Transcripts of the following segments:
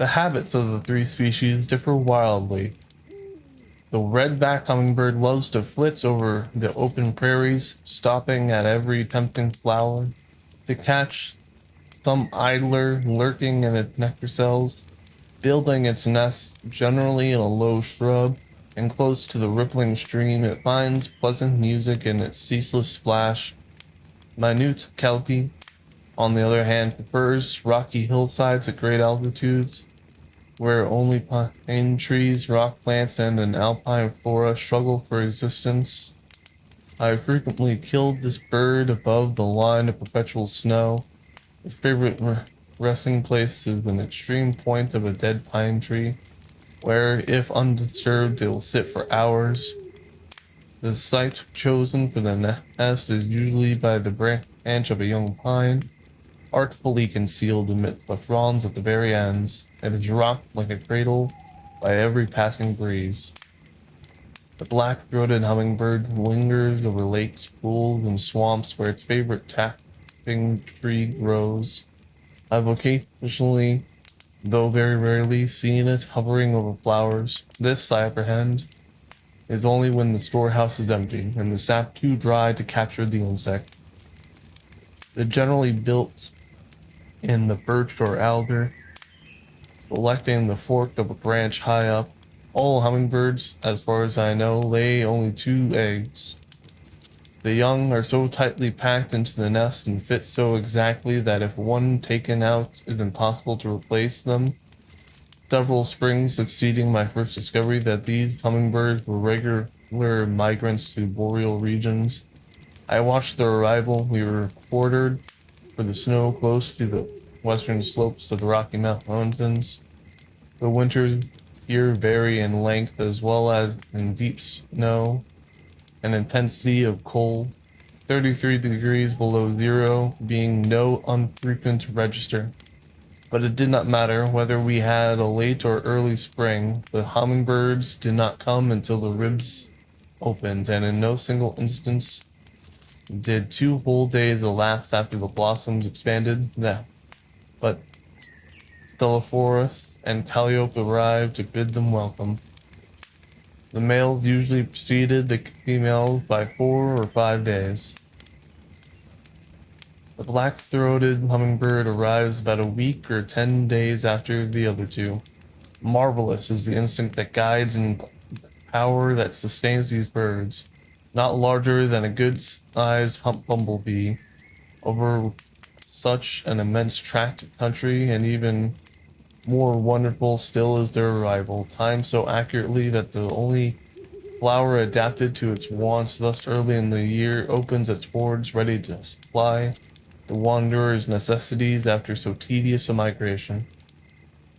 The habits of the three species differ wildly. The red-backed hummingbird loves to flit over the open prairies, stopping at every tempting flower to catch some idler lurking in its nectar cells, building its nest generally in a low shrub, and close to the rippling stream. It finds pleasant music in its ceaseless splash. Minute kelpie, on the other hand, prefers rocky hillsides at great altitudes, where only pine trees, rock plants, and an alpine flora struggle for existence. I have frequently killed this bird above the line of perpetual snow. Its favorite resting place is an extreme point of a dead pine tree, where, if undisturbed, it will sit for hours. The site chosen for the nest is usually by the branch of a young pine, artfully concealed amidst the fronds at the very ends. It is rocked like a cradle by every passing breeze. The black-throated hummingbird lingers over lakes, pools, and swamps where its favorite tapping tree grows. I've occasionally, though very rarely, seen it hovering over flowers. This, I apprehend, is only when the storehouse is empty and the sap too dry to capture the insect. It generally built in the birch or alder, selecting the fork of a branch high up. All hummingbirds, as far as I know, lay only 2 eggs. The young are so tightly packed into the nest and fit so exactly that if one taken out, it is impossible to replace them. Several springs succeeding my first discovery that these hummingbirds were regular migrants to boreal regions. I watched their arrival. We were quartered for the snow close to the western slopes of the Rocky Mountains. The winters here vary in length as well as in deep snow and intensity of cold, 33 degrees below zero being no unfrequent register. But it did not matter whether we had a late or early spring. The hummingbirds did not come until the ribs opened, and in no single instance did 2 whole days elapse after the blossoms expanded. But Stelliforus and Calliope arrived to bid them welcome. The males usually preceded the females by 4 or 5 days. The black-throated hummingbird arrives about a week or 10 days after the other two. Marvelous is the instinct that guides and power that sustains these birds, not larger than a good-sized bumblebee, over such an immense tract of country, and even more wonderful still is their arrival, timed so accurately that the only flower adapted to its wants thus early in the year opens its hoards ready to supply the wanderer's necessities after so tedious a migration.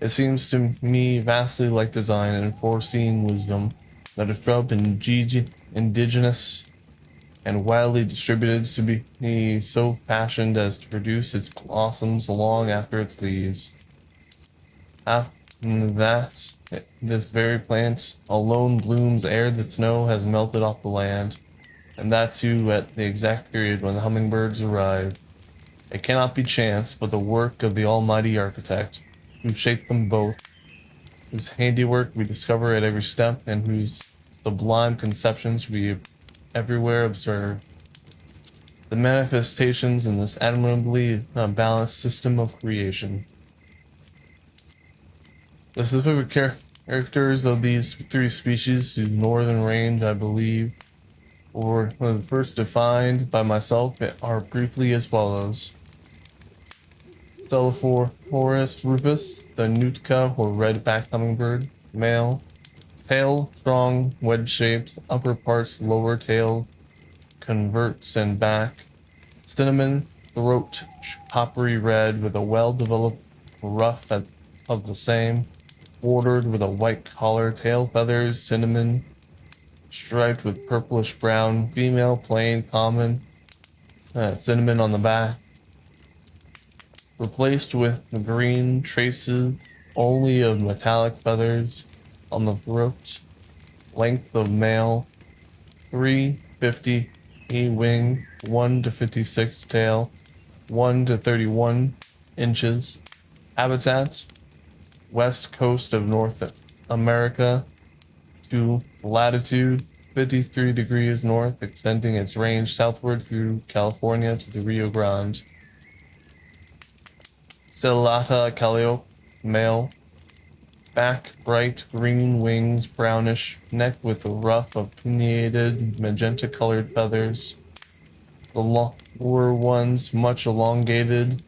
It seems to me vastly like design and foreseen wisdom that a shrub indigenous and widely distributed to be so fashioned as to produce its blossoms long after its leaves. After that, this very plant alone blooms ere the snow has melted off the land, and that too at the exact period when the hummingbirds arrive. It cannot be chance, but the work of the almighty architect, who shaped them both, whose handiwork we discover at every step, and whose sublime conceptions we everywhere observe. The manifestations in this admirably balanced system of creation. The specific characters of these three species whose northern range, I believe, were first defined by myself are briefly as follows. Stelliforus rufus, the Nootka or red-backed hummingbird, male, tail strong, wedge-shaped, upper parts lower tail converts and back, cinnamon throat coppery red with a well-developed ruff of the same, bordered with a white collar, tail feathers cinnamon, striped with purplish brown, female plain common, cinnamon on the back, replaced with the green traces only of metallic feathers on the throat. Length of male 350 wing, 1 to 56 tail, 1 to 31 inches. Habitat west coast of North America to latitude 53 degrees north, extending its range southward through California to the Rio Grande. Celata calliope, male. Back bright green, wings brownish, neck with a ruff of pinnated magenta colored feathers. The lower ones much elongated,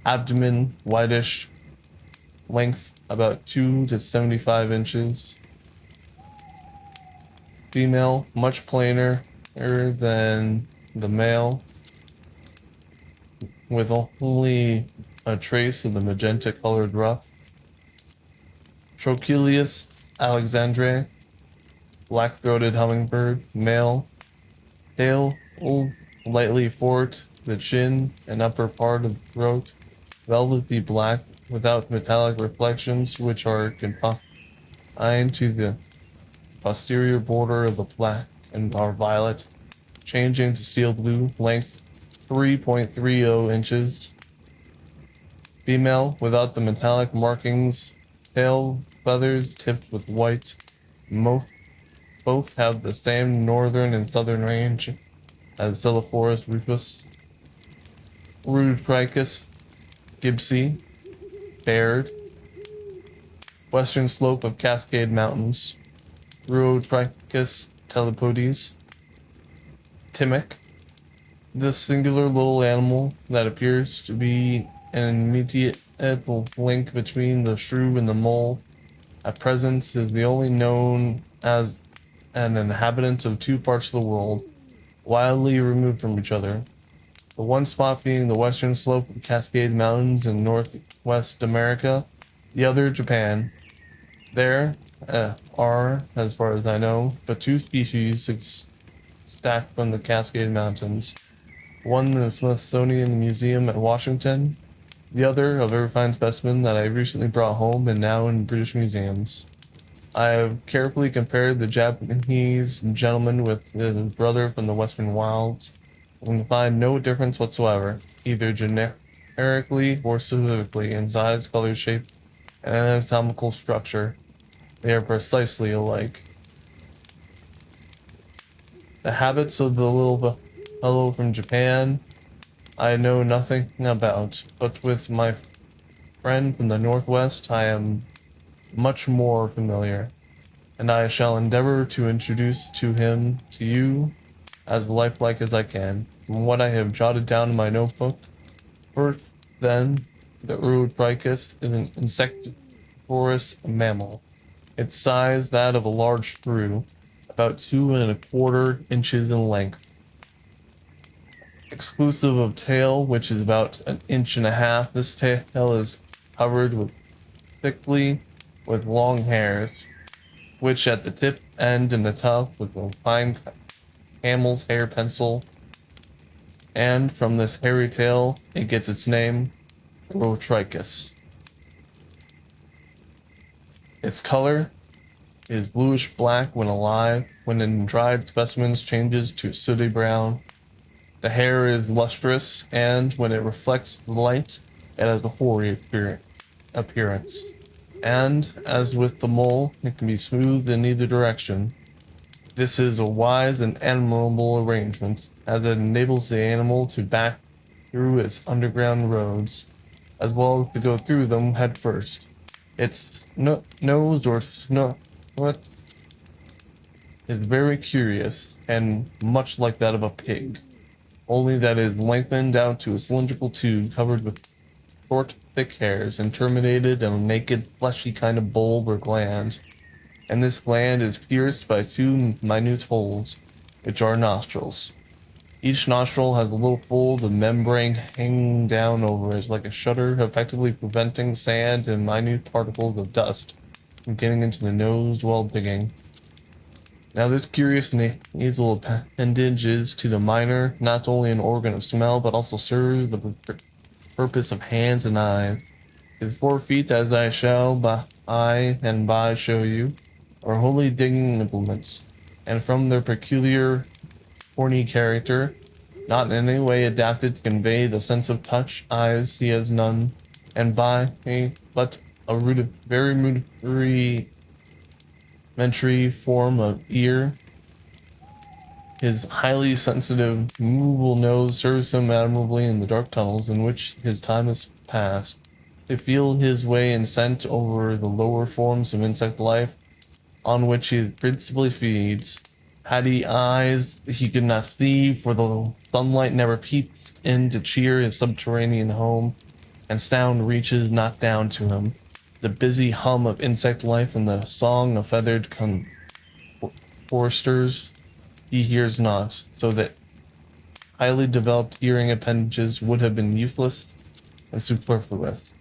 abdomen whitish, length about 2 to 75 inches. Female much plainer than the male, with only a trace of the magenta colored ruff. Trochilus alexandrae, black-throated hummingbird, male, tail lightly forked, the chin and upper part of the throat, velvety black without metallic reflections which are confined to the posterior border of the black and are violet, changing to steel blue, length 3.30 inches. Female without the metallic markings, tail feathers tipped with white. Both have the same northern and southern range as Cellophorus rufus. Rudpricus gibbsii, Baird. Western slope of Cascade Mountains. Rudpricus telepodes. Timic. This singular little animal that appears to be an immediate link between the shrew and the mole, at present is the only known as an inhabitant of two parts of the world, wildly removed from each other. The one spot being the western slope of Cascade Mountains in Northwest America, the other Japan. There are, as far as I know, but two species stacked from the Cascade Mountains. One in the Smithsonian Museum at Washington, the other a very fine specimen that I recently brought home and now in British museums. I have carefully compared the Japanese gentleman with his brother from the Western wilds, and can find no difference whatsoever, either generically or specifically in size, color, shape, and anatomical structure. They are precisely alike. The habits of the little fellow from Japan I know nothing about, but with my friend from the Northwest I am much more familiar, and I shall endeavor to introduce to you as lifelike as I can. From what I have jotted down in my notebook, first, then, the Urodicus is an insectivorous mammal. Its size that of a large shrew, about 2¼ inches in length. Exclusive of tail, which is about 1.5 inches, this tail is covered with thickly with long hairs, which at the tip end and the top with a fine camel's hair pencil, and from this hairy tail it gets its name, Urodicus. Its color is bluish black when alive, when in dried specimens changes to sooty brown. The hair is lustrous, and when it reflects the light, it has a hoary appearance. And, as with the mole, it can be smooth in either direction. This is a wise and admirable arrangement, as it enables the animal to back through its underground roads, as well as to go through them head first. Its nose or snout is very curious, and much like that of a pig, only that it is lengthened out to a cylindrical tube covered with short, thick hairs and terminated in a naked, fleshy kind of bulb or gland. And this gland is pierced by two minute holes, which are nostrils. Each nostril has a little fold of membrane hanging down over it like a shutter, effectively preventing sand and minute particles of dust from getting into the nose while digging. Now this curious nasal appendage is to the miner not only an organ of smell, but also serves the purpose of hands and eyes. His 4 feet, as I shall by and by show you, are wholly digging implements, and from their peculiar horny character, not in any way adapted to convey the sense of touch. Eyes he has none, and but a very rudimentary form of ear. His highly sensitive, movable nose serves him admirably in the dark tunnels in which his time has passed. To feel his way in scent over the lower forms of insect life, on which he principally feeds. Had he eyes, he could not see, for the sunlight never peeks in to cheer his subterranean home, and sound reaches not down to him. The busy hum of insect life and the song of feathered choristers he hears not, so that highly developed hearing appendages would have been useless and superfluous.